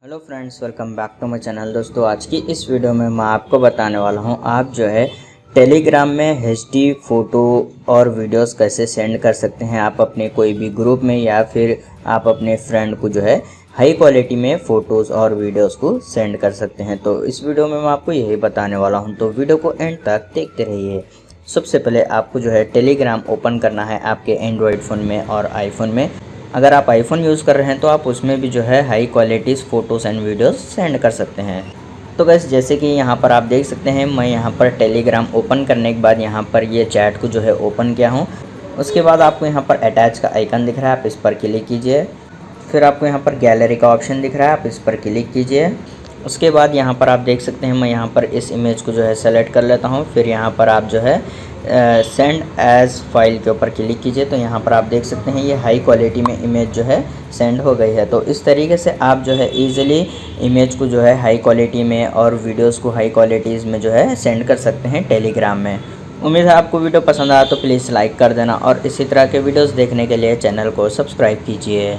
Hello friends, welcome back to my channel. दोस्तों, आज की इस वीडियो में मैं आपको बताने वाला हूं आप जो है टेलीग्राम में एचडी फ़ोटो और वीडियोस कैसे सेंड कर सकते हैं आप अपने कोई भी ग्रुप में, या फिर आप अपने फ्रेंड को जो है हाई क्वालिटी में फ़ोटोज़ और वीडियोस को सेंड कर सकते हैं। तो इस वीडियो में मैं आपको यही बताने वाला हूँ, तो वीडियो को एंड तक देखते रहिए। सबसे पहले आपको जो है टेलीग्राम ओपन करना है आपके एंड्रॉयड फ़ोन में और आईफोन में। अगर आप आईफोन यूज़ कर रहे हैं तो आप उसमें भी जो है high qualities photos and videos send कर सकते हैं। तो गैस, जैसे कि यहाँ पर आप देख सकते हैं, मैं यहाँ पर टेलीग्राम ओपन करने के बाद यहाँ पर ये चैट को जो है ओपन किया हूँ। उसके बाद आपको यहाँ पर अटैच का आइकन दिख रहा है, आप इस पर क्लिक कीजिए। फिर आपको यहाँ पर गैलरी का ऑप्शन दिख रहा है, आप इस पर क्लिक कीजिए। उसके बाद यहाँ पर आप देख सकते हैं, मैं यहाँ पर इस इमेज को जो है सेलेक्ट कर लेता हूँ। फिर यहाँ पर आप जो है सेंड एज फाइल के ऊपर क्लिक कीजिए। तो यहाँ पर आप देख सकते हैं ये हाई क्वालिटी में इमेज जो है सेंड हो गई है। तो इस तरीके से आप जो है ईज़िली इमेज को जो है हाई क्वालिटी में और वीडियोस को हाई क्वालिटीज़ में जो है सेंड कर सकते हैं टेलीग्राम में। उम्मीद है आपको वीडियो पसंद आया तो प्लीज़ लाइक कर देना, और इसी तरह के वीडियोज़ देखने के लिए चैनल को सब्सक्राइब कीजिए।